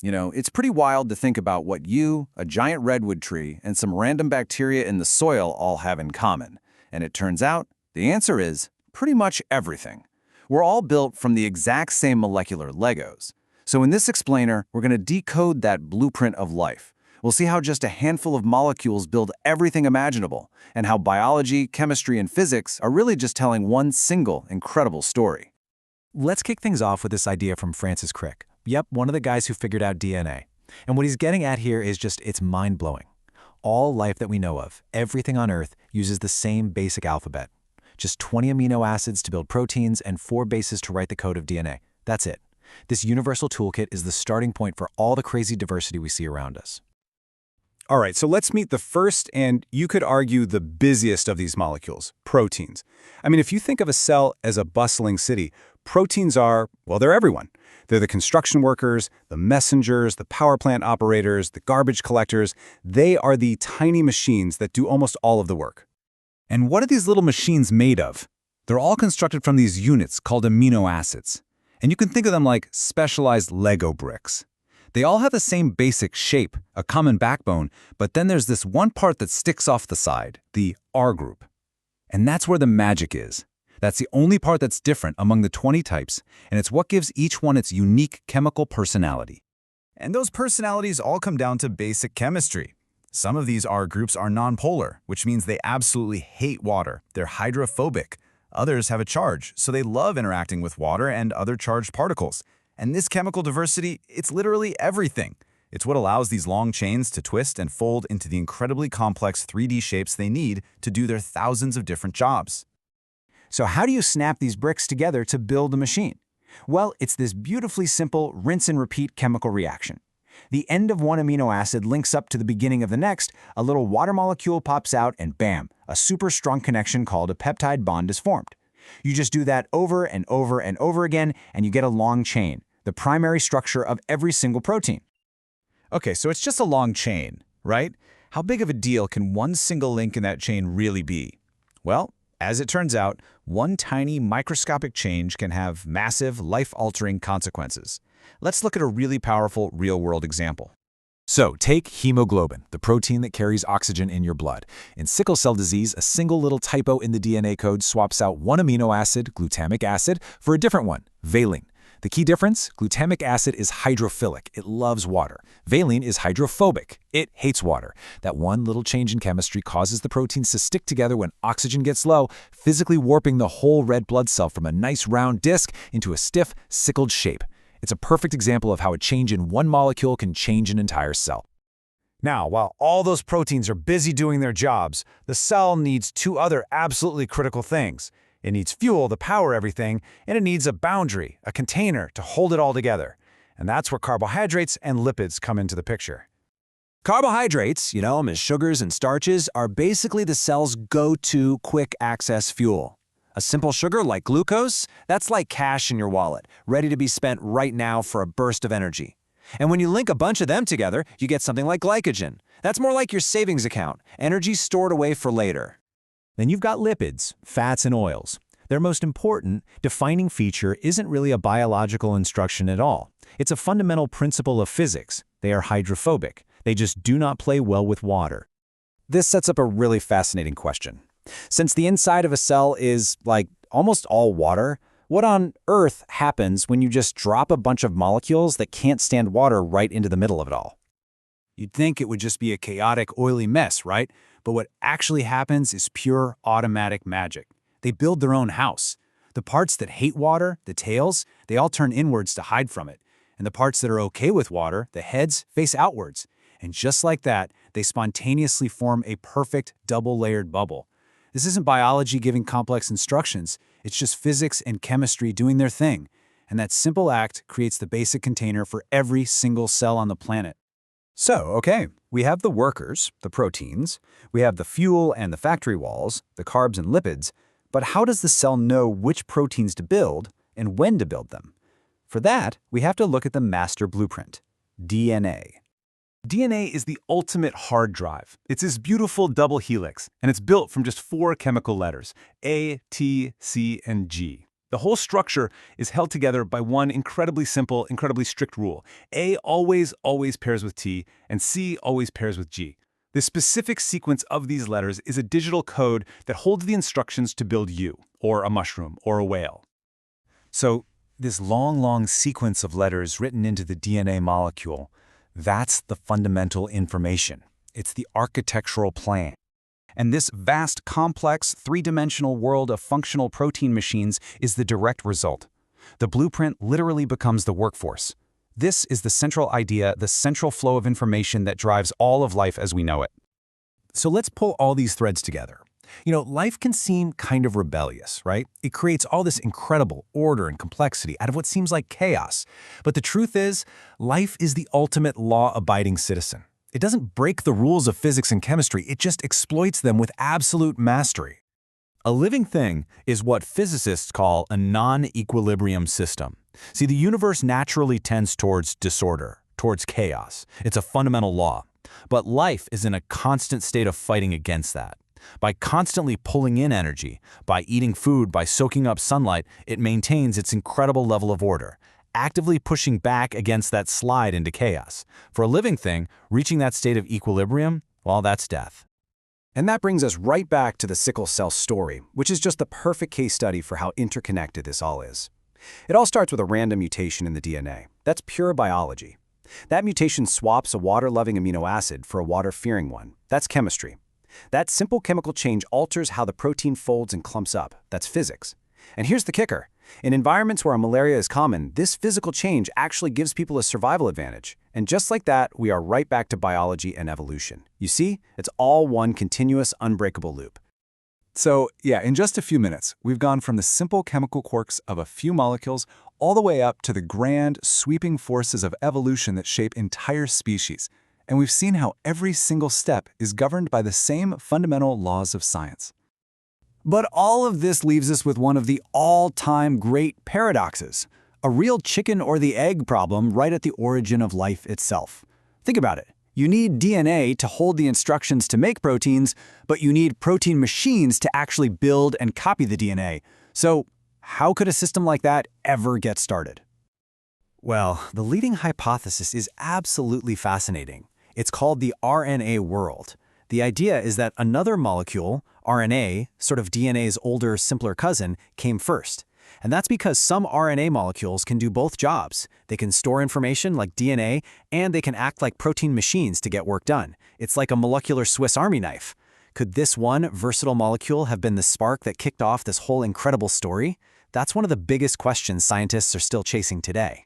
It's pretty wild to think about what you, a giant redwood tree, and some random bacteria in the soil all have in common. And it turns out the answer is pretty much everything. We're all built from the exact same molecular Legos. So in this explainer, we're going to decode that blueprint of life. We'll see how just a handful of molecules build everything imaginable, and how biology, chemistry, and physics are really just telling one single incredible story. Let's kick things off with this idea from Francis Crick. Yep, one of the guys who figured out DNA. And what he's getting at here is it's mind-blowing. All life that we know of, everything on Earth, uses the same basic alphabet. Just 20 amino acids to build proteins and 4 bases to write the code of DNA. That's it. This universal toolkit is the starting point for all the crazy diversity we see around us. All right, so let's meet the first and you could argue the busiest of these molecules, proteins. I mean, if you think of a cell as a bustling city, proteins are, well, they're everyone. They're the construction workers, the messengers, the power plant operators, the garbage collectors. They are the tiny machines that do almost all of the work. And what are these little machines made of? They're all constructed from these units called amino acids. And you can think of them like specialized Lego bricks. They all have the same basic shape, a common backbone, but then there's this one part that sticks off the side, the R group. And that's where the magic is. That's the only part that's different among the 20 types, and it's what gives each one its unique chemical personality. And those personalities all come down to basic chemistry. Some of these R groups are nonpolar, which means they absolutely hate water. They're hydrophobic. Others have a charge, so they love interacting with water and other charged particles. And this chemical diversity, it's literally everything. It's what allows these long chains to twist and fold into the incredibly complex 3D shapes they need to do their thousands of different jobs. So how do you snap these bricks together to build a machine? Well, it's this beautifully simple rinse and repeat chemical reaction. The end of one amino acid links up to the beginning of the next, a little water molecule pops out, and bam, a super strong connection called a peptide bond is formed. You just do that over and over and over again, and you get a long chain, the primary structure of every single protein. Okay, so it's just a long chain, right? How big of a deal can one single link in that chain really be? Well, as it turns out, one tiny microscopic change can have massive, life-altering consequences. Let's look at a really powerful real-world example. So, take hemoglobin, the protein that carries oxygen in your blood. In sickle cell disease, a single little typo in the DNA code swaps out one amino acid, glutamic acid, for a different one, valine. The key difference? Glutamic acid is hydrophilic. It loves water. Valine is hydrophobic. It hates water. That one little change in chemistry causes the proteins to stick together when oxygen gets low, physically warping the whole red blood cell from a nice round disc into a stiff, sickled shape. It's a perfect example of how a change in one molecule can change an entire cell. Now, while all those proteins are busy doing their jobs, the cell needs 2 other absolutely critical things. It needs fuel to power everything, and it needs a boundary, a container to hold it all together. And that's where carbohydrates and lipids come into the picture. Carbohydrates, you know them as sugars and starches, are basically the cell's go-to quick-access fuel. A simple sugar like glucose, that's like cash in your wallet, ready to be spent right now for a burst of energy. And when you link a bunch of them together, you get something like glycogen. That's more like your savings account, energy stored away for later. Then you've got lipids, fats and oils. Their most important, defining feature isn't really a biological instruction at all. It's a fundamental principle of physics. They are hydrophobic. They just do not play well with water. This sets up a really fascinating question. Since the inside of a cell is, like, almost all water, what on earth happens when you just drop a bunch of molecules that can't stand water right into the middle of it all? You'd think it would just be a chaotic, oily mess, right? But what actually happens is pure automatic magic. They build their own house. The parts that hate water, the tails, they all turn inwards to hide from it. And the parts that are okay with water, the heads, face outwards. And just like that, they spontaneously form a perfect double-layered bubble. This isn't biology giving complex instructions. It's just physics and chemistry doing their thing. And that simple act creates the basic container for every single cell on the planet. So, okay, we have the workers, the proteins, we have the fuel and the factory walls, the carbs and lipids, but how does the cell know which proteins to build and when to build them? For that, we have to look at the master blueprint, DNA. DNA is the ultimate hard drive. It's this beautiful double helix, and it's built from just 4 chemical letters, A, T, C, and G. The whole structure is held together by one incredibly simple, incredibly strict rule. A always pairs with T, and C always pairs with G. The specific sequence of these letters is a digital code that holds the instructions to build you, or a mushroom, or a whale. So, this long sequence of letters written into the DNA molecule, that's the fundamental information. It's the architectural plan. And this vast, complex, three-dimensional world of functional protein machines is the direct result. The blueprint literally becomes the workforce. This is the central idea, the central flow of information that drives all of life as we know it. So let's pull all these threads together. Life can seem kind of rebellious, right? It creates all this incredible order and complexity out of what seems like chaos. But the truth is, life is the ultimate law-abiding citizen. It doesn't break the rules of physics and chemistry, it just exploits them with absolute mastery. A living thing is what physicists call a non-equilibrium system. See, the universe naturally tends towards disorder, towards chaos. It's a fundamental law. But life is in a constant state of fighting against that. By constantly pulling in energy, by eating food, by soaking up sunlight, it maintains its incredible level of order, actively pushing back against that slide into chaos. For a living thing, reaching that state of equilibrium, well, that's death. And that brings us right back to the sickle cell story, which is just the perfect case study for how interconnected this all is. It all starts with a random mutation in the DNA. That's pure biology. That mutation swaps a water-loving amino acid for a water-fearing one. That's chemistry. That simple chemical change alters how the protein folds and clumps up. That's physics. And here's the kicker. In environments where malaria is common, this physical change actually gives people a survival advantage. And just like that, we are right back to biology and evolution. You see, it's all one continuous, unbreakable loop. So, yeah, in just a few minutes, we've gone from the simple chemical quirks of a few molecules all the way up to the grand, sweeping forces of evolution that shape entire species. And we've seen how every single step is governed by the same fundamental laws of science. But all of this leaves us with one of the all-time great paradoxes, a real chicken or the egg problem right at the origin of life itself. Think about it. You need DNA to hold the instructions to make proteins, but you need protein machines to actually build and copy the DNA. So, how could a system like that ever get started? Well, the leading hypothesis is absolutely fascinating. It's called the RNA world. The idea is that another molecule, RNA, sort of DNA's older, simpler cousin, came first. And that's because some RNA molecules can do both jobs. They can store information like DNA, and they can act like protein machines to get work done. It's like a molecular Swiss Army knife. Could this one versatile molecule have been the spark that kicked off this whole incredible story? That's one of the biggest questions scientists are still chasing today.